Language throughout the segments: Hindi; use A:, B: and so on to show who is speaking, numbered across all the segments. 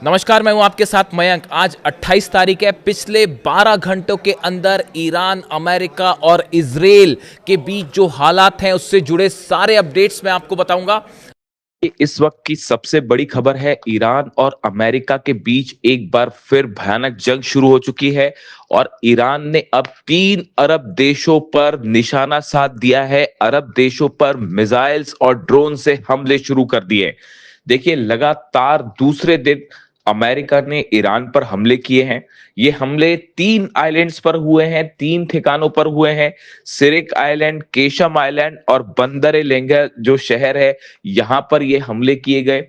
A: नमस्कार, मैं हूं आपके साथ मयंक। आज 28 तारीख है। पिछले 12 घंटों के अंदर ईरान, अमेरिका और इजराइल के बीच जो हालात हैं उससे जुड़े सारे अपडेट्स मैं आपको बताऊंगा।
B: इस वक्त की सबसे बड़ी खबर है, ईरान और अमेरिका के बीच एक बार फिर भयानक जंग शुरू हो चुकी है और ईरान ने अब 3 अरब देशों पर निशाना साध दिया है। अरब देशों पर मिसाइल्स और ड्रोन से हमले शुरू कर दिए। देखिए, लगातार दूसरे दिन अमेरिका ने ईरान पर हमले किए हैं। ये हमले 3 आइलैंड्स पर हुए हैं, 3 ठिकानों पर हुए हैं। सिरिक आइलैंड, केशम आइलैंड और बंदर ए लेंगा जो शहर है, यहां पर ये हमले किए गए।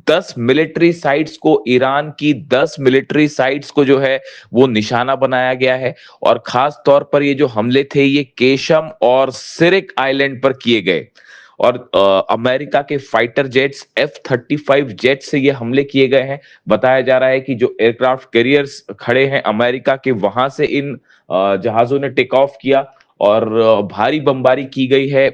B: 10 मिलिट्री साइट्स को, ईरान की 10 मिलिट्री साइट्स को जो है वो निशाना बनाया गया है। और खास तौर पर ये जो हमले थे, ये केशम और सिरिक आइलैंड पर किए गए। और अमेरिका के फाइटर जेट्स F-35 जेट से ये हमले किए गए हैं। बताया जा रहा है कि जो एयरक्राफ्ट कैरियर्स खड़े हैं अमेरिका के, वहां से इन जहाजों ने टेक ऑफ किया और भारी बमबारी की गई है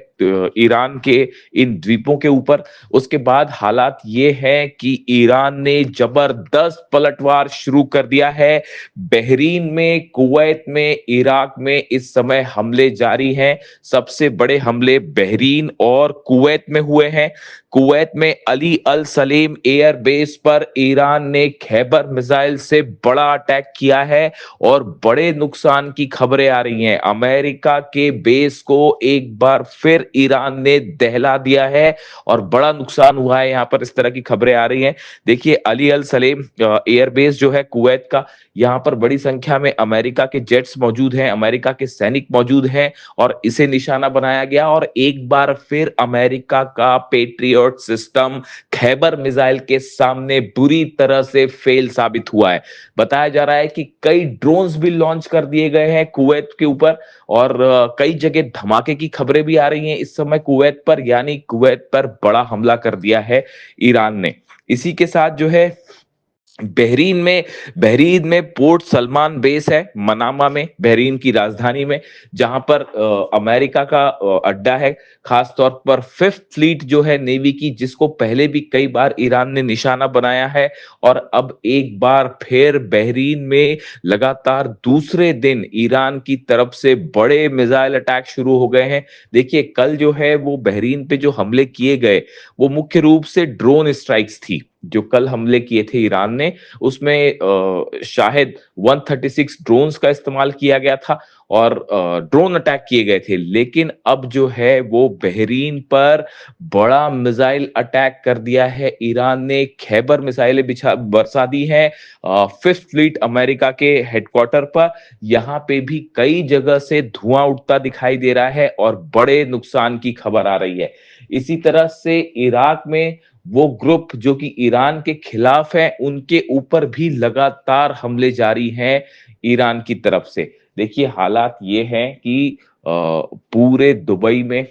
B: ईरान के इन द्वीपों के ऊपर। उसके बाद हालात ये है कि ईरान ने जबरदस्त पलटवार शुरू कर दिया है। बहरीन में, कुवैत में, इराक में इस समय हमले जारी हैं। सबसे बड़े हमले बहरीन और कुवैत में हुए हैं। कुवैत में अली अल सलेम एयर बेस पर ईरान ने खैबर मिसाइल से बड़ा अटैक किया है और बड़े नुकसान की खबरें आ रही हैं। अमेरिका के बेस को एक बार फिर ईरान ने दहला दिया है और बड़ा नुकसान हुआ है। यहां पर इस तरह की खबरें आ रही हैं। देखिए, अली अल सलेम एयर बेस जो है कुवैत का, यहां पर बड़ी संख्या में अमेरिका के जेट्स मौजूद हैं, अमेरिका के सैनिक मौजूद हैं और इसे निशाना बनाया गया। और एक बार फिर अमेरिका का पेट्रियट सिस्टम खैबर मिसाइल के सामने बुरी तरह से फेल साबित हुआ है। बताया जा रहा है कि कई ड्रोन्स भी लॉन्च कर दिए गए हैं कुवैत के ऊपर और कई जगह धमाके की खबरें भी आ रही हैं इस समय कुवैत पर, यानी कुवैत पर बड़ा हमला कर दिया है ईरान ने। इसी के साथ जो है बहरीन में पोर्ट सलमान बेस है, मनामा में, बहरीन की राजधानी में, जहां पर अमेरिका का अड्डा है। खास तौर पर फिफ्थ फ्लीट जो है नेवी की, जिसको पहले भी कई बार ईरान ने निशाना बनाया है। और अब एक बार फिर बहरीन में लगातार दूसरे दिन ईरान की तरफ से बड़े मिसाइल अटैक शुरू हो गए हैं। देखिए, कल जो है वो बहरीन पे जो हमले किए गए, वो मुख्य रूप से ड्रोन स्ट्राइक्स थी। जो कल हमले किए थे ईरान ने, उसमें शायद 136 ड्रोन्स का इस्तेमाल किया गया था और ड्रोन अटैक किए गए थे। लेकिन अब जो है वो बहरीन पर बड़ा मिसाइल अटैक कर दिया है ईरान ने। खैबर मिसाइलें बरसा दी हैं फिफ्थ फ्लीट अमेरिका के हेडक्वार्टर पर। यहां पे भी कई जगह से धुआं उठता दिखाई दे रहा है और बड़े नुकसान की खबर आ रही है। इसी तरह से इराक में वो ग्रुप जो कि ईरान के खिलाफ है, उनके ऊपर भी लगातार हमले जारी हैं ईरान की तरफ से। देखिए, हालात ये हैं कि पूरे दुबई में,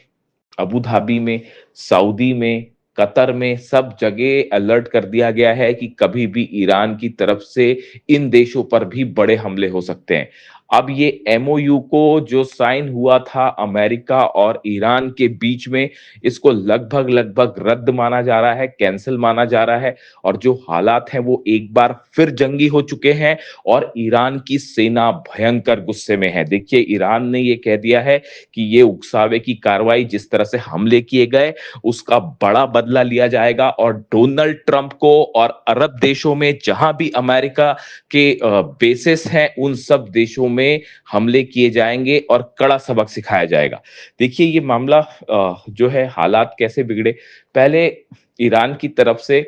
B: अबू धाबी में, सऊदी में, कतर में, सब जगह अलर्ट कर दिया गया है कि कभी भी ईरान की तरफ से इन देशों पर भी बड़े हमले हो सकते हैं। अब ये एमओयू को जो साइन हुआ था अमेरिका और ईरान के बीच में, इसको लगभग लगभग रद्द माना जा रहा है, कैंसिल माना जा रहा है। और जो हालात हैं वो एक बार फिर जंगी हो चुके हैं और ईरान की सेना भयंकर गुस्से में है। देखिए, ईरान ने ये कह दिया है कि ये उकसावे की कार्रवाई, जिस तरह से हमले किए गए, उसका बड़ा बदला लिया जाएगा और डोनाल्ड ट्रंप को और अरब देशों में जहां भी अमेरिका के बेसिस हैं, उन सब देशों में हमले किए जाएंगे और कड़ा सबक सिखाया जाएगा। देखिए, ये मामला जो है, हालात कैसे बिगड़े। पहले ईरान की तरफ से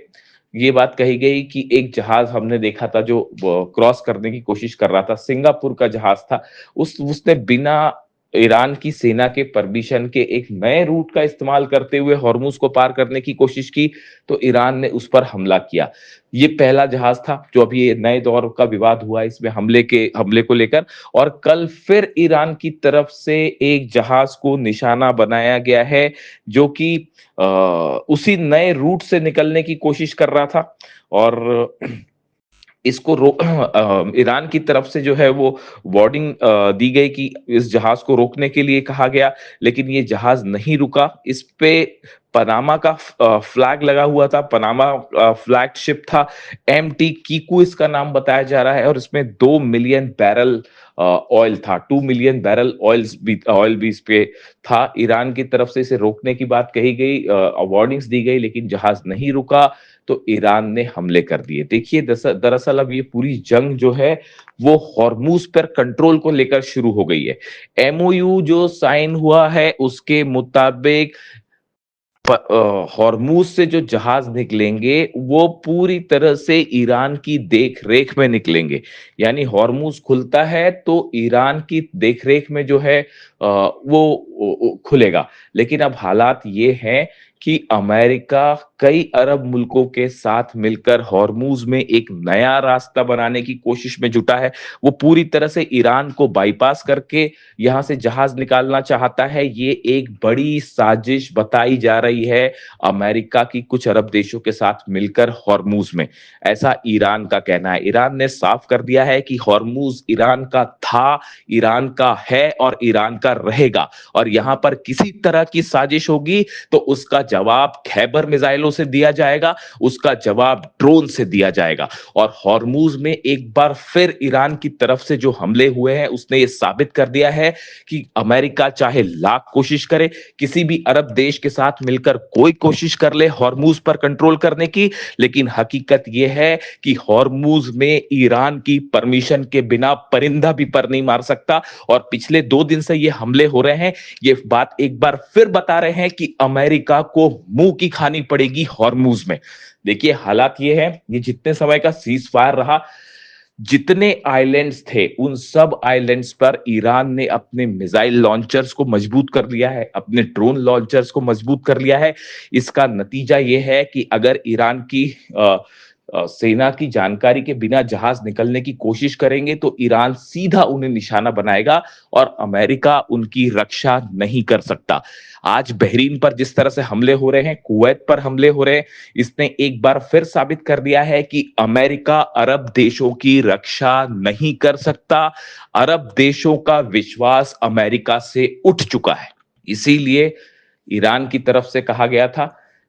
B: ये बात कही गई कि एक जहाज हमने देखा था जो क्रॉस करने की कोशिश कर रहा था, सिंगापुर का जहाज था। उसने बिना ईरान की सेना के परमिशन के एक नए रूट का इस्तेमाल करते हुए हॉर्मुज को पार करने की कोशिश की, तो ईरान ने उस पर हमला किया। ये पहला जहाज था जो अभी ये नए दौर का विवाद हुआ है इसमें हमले को लेकर। और कल फिर ईरान की तरफ से एक जहाज को निशाना बनाया गया है जो कि उसी नए रूट से निकलने की कोशिश कर रहा था। और इसको ईरान की तरफ से जो है वो वार्निंग दी गई कि इस जहाज को रोकने के लिए कहा गया, लेकिन ये जहाज नहीं रुका। इस पे पनामा का फ्लैग लगा हुआ था, पनामा फ्लैग शिप था, एमटी कीकू इसका नाम बताया जा रहा है, और इसमें 2 मिलियन बैरल ऑयल था, 2 मिलियन बैरल ऑयल भी इस पे था। ईरान की तरफ से इसे रोकने की बात कही गई, वार्निंग्स दी गई, लेकिन जहाज नहीं रुका तो ईरान ने हमले कर दिए। देखिए दरअसल अब ये पूरी जंग जो है वो हॉर्मूज पर कंट्रोल को लेकर शुरू हो गई है। एमओयू जो साइन हुआ है उसके मुताबिक हॉर्मूज से जो जहाज निकलेंगे वो पूरी तरह से ईरान की देख रेख में निकलेंगे। यानी हॉर्मूज खुलता है तो ईरान की देख रेख में जो है वो खुलेगा। लेकिन अब हालात ये हैं कि अमेरिका कई अरब मुल्कों के साथ मिलकर हॉर्मूज में एक नया रास्ता बनाने की कोशिश में जुटा है। वो पूरी तरह से ईरान को बाईपास करके यहां से जहाज निकालना चाहता है। ये एक बड़ी साजिश बताई जा रही है अमेरिका की कुछ अरब देशों के साथ मिलकर हॉर्मूज में, ऐसा ईरान का कहना है। ईरान ने साफ कर दिया है कि हॉर्मूज ईरान का था, ईरान का है और ईरान का रहेगा, और यहां पर किसी तरह की साजिश होगी तो उसका जवाब खैबर मिसाइलों से दिया जाएगा, उसका जवाब ड्रोन से दिया जाएगा। और हॉर्मूज में एक बार फिर ईरान की तरफ से जो हमले हुए हैं उसने ये साबित कर दिया है कि अमेरिका चाहे लाख कोशिश करे, किसी भी अरब देश के साथ मिलकर कोई कोशिश कर ले हॉर्मूज पर कंट्रोल करने की, लेकिन हकीकत यह है कि हॉर्मूज में ईरान की परमिशन के बिना परिंदा भी पर नहीं मार सकता। और पिछले 2 दिन से ये हमले हो रहे हैं, ये बात एक बार फिर बता रहे हैं कि अमेरिका को मुंह की खानी पड़ेगी हॉर्मूज में। देखिए हालात ये है, ये जितने समय का सीज फायर रहा, जितने आइलैंड्स थे उन सब आइलैंड्स पर ईरान ने अपने मिसाइल लॉन्चर्स को मजबूत कर लिया है, अपने ड्रोन लॉन्चर्स को मजबूत कर लिया है। इसका नतीजा यह है कि अगर ईरान की सेना की जानकारी के बिना जहाज निकलने की कोशिश करेंगे तो ईरान सीधा उन्हें निशाना बनाएगा और अमेरिका उनकी रक्षा नहीं कर सकता। आज बहरीन पर जिस तरह से हमले हो रहे हैं, कुवैत पर हमले हो रहे हैं, इसने एक बार फिर साबित कर दिया है कि अमेरिका अरब देशों की रक्षा नहीं कर सकता। अरब देशों का विश्वास अमेरिका से उठ चुका है। इसीलिए ईरान की तरफ से कहा गया था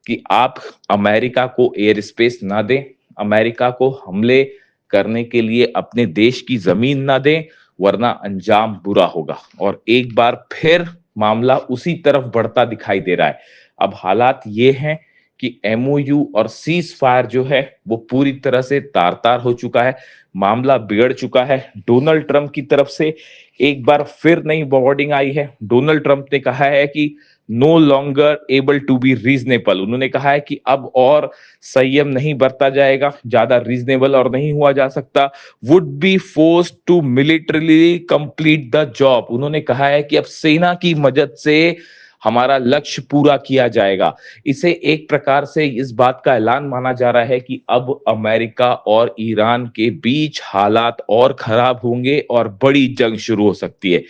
B: कि आप अमेरिका को एयर स्पेस ना दें, अमेरिका को हमले करने के लिए अपने देश की जमीन ना दें, वरना अंजाम बुरा होगा। और एक बार फिर मामला उसी तरफ बढ़ता दिखाई दे रहा है। अब हालात ये हैं कि एमओयू और सीज फायर जो है वो पूरी तरह से तार-तार हो चुका है, मामला बिगड़ चुका है। डोनाल्ड ट्रंप की तरफ से एक बार फिर नई वार्निंग आई है। डोनाल्ड ट्रंप ने कहा है कि no longer able to be reasonable. उन्होंने कहा है कि अब और संयम नहीं बरता जाएगा, ज्यादा रीजनेबल और नहीं हुआ जा सकता। Would be forced to militarily complete the job. उन्होंने कहा है कि अब सेना की मदद से हमारा लक्ष्य पूरा किया जाएगा। इसे एक प्रकार से इस बात का ऐलान माना जा रहा है कि अब अमेरिका और ईरान के बीच हालात और खराब होंगे और बड़ी जंग शुरू हो सकती है।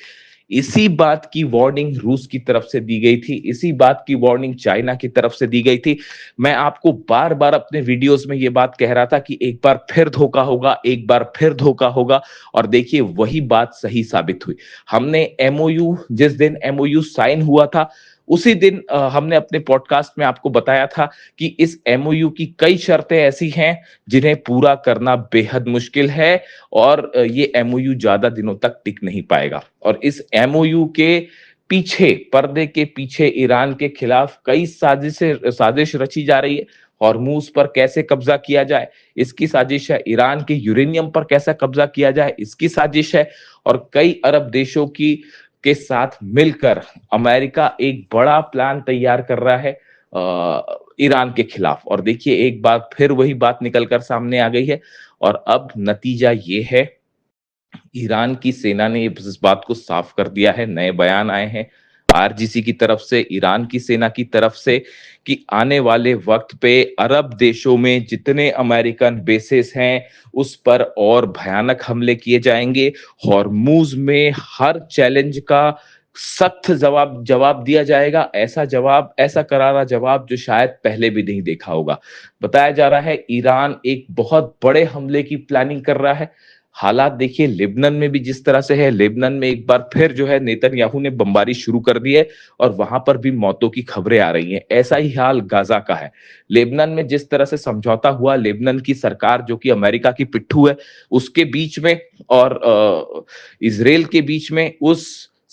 B: इसी बात की वार्निंग रूस की तरफ से दी गई थी, इसी बात की वार्निंग चाइना की तरफ से दी गई थी। मैं आपको बार बार अपने वीडियोस में यह बात कह रहा था कि एक बार फिर धोखा होगा, एक बार फिर धोखा होगा, और देखिए वही बात सही साबित हुई। हमने एमओयू, जिस दिन एमओयू साइन हुआ था उसी दिन हमने अपने पॉडकास्ट में आपको बताया था कि इस एमओयू की कई शर्तें ऐसी हैं जिन्हें पूरा करना बेहद मुश्किल है, और ये एमओयू ज्यादा दिनों तक टिक नहीं पाएगा। और इस एमओयू के पीछे, पर्दे के पीछे ईरान के खिलाफ कई साजिश रची जा रही है। हॉर्मूज पर कैसे कब्जा किया जाए, इसकी साजिश है। ईरान के यूरेनियम पर कैसे कब्जा किया जाए, इसकी साजिश है। और कई अरब देशों की के साथ मिलकर अमेरिका एक बड़ा प्लान तैयार कर रहा है ईरान के खिलाफ। और देखिए एक बार फिर वही बात निकलकर सामने आ गई है, और अब नतीजा ये है, ईरान की सेना ने इस बात को साफ कर दिया है। नए बयान आए हैं आरजीसी की तरफ से, ईरान की सेना की तरफ से, कि आने वाले वक्त पे अरब देशों में जितने अमेरिकन बेसेस हैं उस पर और भयानक हमले किए जाएंगे। हॉर्मूज में हर चैलेंज का सख्त जवाब दिया जाएगा। ऐसा करारा जवाब जो शायद पहले भी नहीं देखा होगा। बताया जा रहा है ईरान एक बहुत बड़े हमले की प्लानिंग कर रहा है। हालात देखिए लेबनान में भी जिस तरह से है, लेबनान में एक बार फिर जो है नेतन्याहू ने बमबारी शुरू कर दी है और वहां पर भी मौतों की खबरें आ रही हैं। ऐसा ही हाल गाजा का है। लेबनान में जिस तरह से समझौता हुआ, लेबनान की सरकार जो कि अमेरिका की पिट्ठू है, उसके बीच में और इजराइल के बीच में उस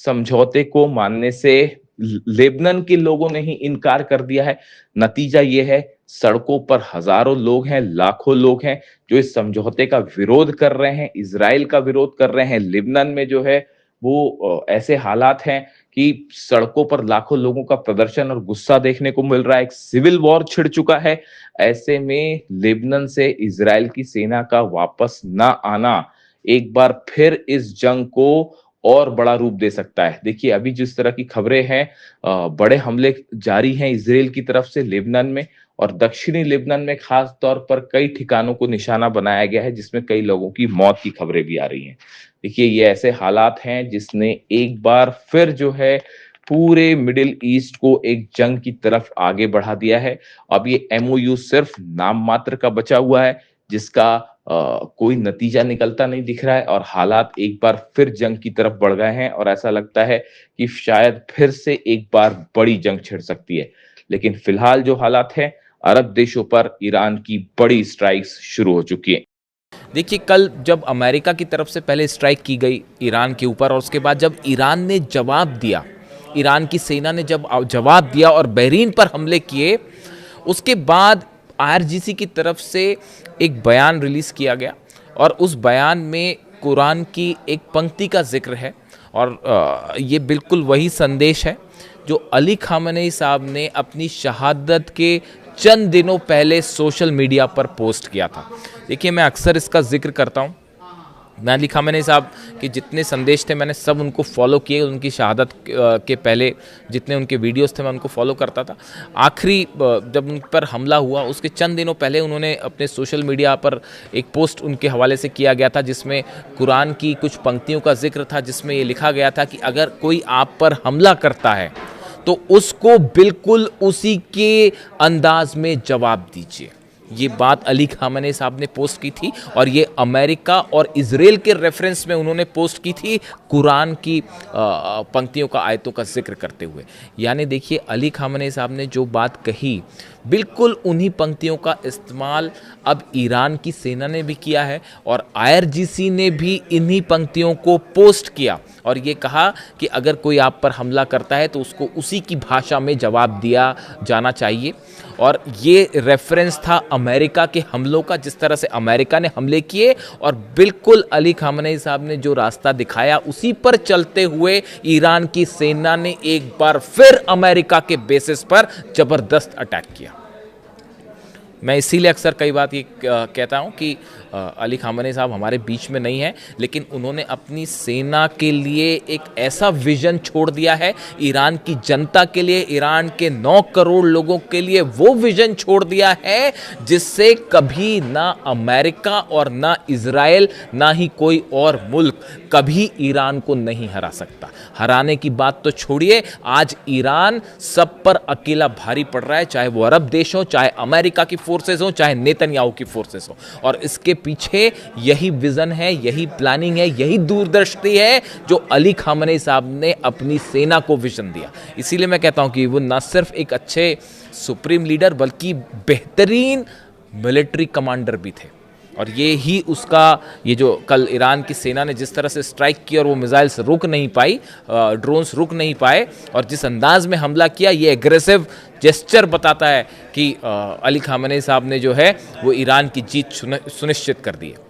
B: समझौते को मानने से लेबनान के लोगों ने ही इनकार कर दिया है। नतीजा ये है, सड़कों पर हजारों लोग हैं, लाखों लोग हैं जो इस समझौते का विरोध कर रहे हैं, इजराइल का विरोध कर रहे हैं। लेबनान में जो है वो ऐसे हालात हैं कि सड़कों पर लाखों लोगों का प्रदर्शन और गुस्सा देखने को मिल रहा है। एक सिविल वॉर छिड़ चुका है। ऐसे में लेबनान से इजराइल की सेना का वापस ना आना एक बार फिर इस जंग को और बड़ा रूप दे सकता है। देखिए अभी जिस तरह की खबरें हैं, बड़े हमले जारी हैं इजराइल की तरफ से लेबनान में, और दक्षिणी लेबनान में खास तौर पर कई ठिकानों को निशाना बनाया गया है जिसमें कई लोगों की मौत की खबरें भी आ रही हैं। देखिए ये ऐसे हालात हैं जिसने एक बार फिर जो है पूरे मिडिल ईस्ट को एक जंग की तरफ आगे बढ़ा दिया है। अब ये एमओयू सिर्फ नाम मात्र का बचा हुआ है जिसका कोई नतीजा निकलता नहीं दिख रहा है, और हालात एक बार फिर जंग की तरफ बढ़ गए हैं और ऐसा लगता है कि शायद फिर से एक बार बड़ी जंग छिड़ सकती है। लेकिन फिलहाल जो हालात हैं, अरब देशों पर ईरान की बड़ी स्ट्राइक्स शुरू हो चुकी हैं।
A: देखिए कल जब अमेरिका की तरफ से पहले स्ट्राइक की गई ईरान के ऊपर, और उसके बाद जब ईरान ने जवाब दिया, ईरान की सेना ने जब जवाब दिया और बहरीन पर हमले किए, उसके बाद आईआरजीसी की तरफ से एक बयान रिलीज़ किया गया और उस बयान में कुरान की एक पंक्ति का जिक्र है। और ये बिल्कुल वही संदेश है जो अली खामेनी साहब ने अपनी शहादत के चंद दिनों पहले सोशल मीडिया पर पोस्ट किया था। देखिए मैं अक्सर इसका जिक्र करता हूँ। मैं अली खामेनी साहब के जितने संदेश थे मैंने सब उनको फॉलो किए। उनकी शहादत के पहले जितने उनके वीडियोस थे मैं उनको फॉलो करता था। आखिरी जब उन पर हमला हुआ उसके चंद दिनों पहले उन्होंने अपने सोशल मीडिया पर एक पोस्ट उनके हवाले से किया गया था जिसमें कुरान की कुछ पंक्तियों का जिक्र था, जिसमें ये लिखा गया था कि अगर कोई आप पर हमला करता है तो उसको बिल्कुल उसी के अंदाज में जवाब दीजिए। ये बात अली खामेनी साहब ने पोस्ट की थी और ये अमेरिका और इजराइल के रेफरेंस में उन्होंने पोस्ट की थी कुरान की पंक्तियों का, आयतों का जिक्र करते हुए। यानी देखिए अली खामेनी साहब ने जो बात कही बिल्कुल उन्हीं पंक्तियों का इस्तेमाल अब ईरान की सेना ने भी किया है और आईआरजीसी ने भी इन्हीं पंक्तियों को पोस्ट किया और ये कहा कि अगर कोई आप पर हमला करता है तो उसको उसी की भाषा में जवाब दिया जाना चाहिए। और ये रेफरेंस था अमेरिका के हमलों का, जिस तरह से अमेरिका ने हमले किए और बिल्कुल अली खामेनी साहब ने जो रास्ता दिखाया उसी पर चलते हुए ईरान की सेना ने एक बार फिर अमेरिका के बेसिस पर जबरदस्त अटैक किया। मैं इसीलिए अक्सर कई बात ये कहता हूँ कि अली खामेनी साहब हमारे बीच में नहीं है, लेकिन उन्होंने अपनी सेना के लिए एक ऐसा विजन छोड़ दिया है, ईरान की जनता के लिए, ईरान के 9 करोड़ लोगों के लिए वो विजन छोड़ दिया है जिससे कभी ना अमेरिका और ना इजराइल ना ही कोई और मुल्क कभी ईरान को नहीं हरा सकता। हराने की बात तो छोड़िए, आज ईरान सब पर अकेला भारी पड़ रहा है, चाहे वो अरब देश हो, चाहे अमेरिका की फोर्सेस हो, चाहे नेतन्याहू की फोर्सेस हो। और इसके पीछे यही विजन है, यही प्लानिंग है, यही दूरदृष्टि है जो अली खामेनी साहब ने अपनी सेना को विजन दिया। इसीलिए मैं कहता हूं कि वो न सिर्फ एक अच्छे सुप्रीम लीडर बल्कि बेहतरीन मिलिट्री कमांडर भी थे। और ये ही उसका, ये जो कल ईरान की सेना ने जिस तरह से स्ट्राइक की और वो मिसाइल्स रुक नहीं पाई, ड्रोन्स रुक नहीं पाए और जिस अंदाज में हमला किया, ये एग्रेसिव जेस्चर बताता है कि अली खामेनी साहब ने जो है वो ईरान की जीत सुनिश्चित कर दी है।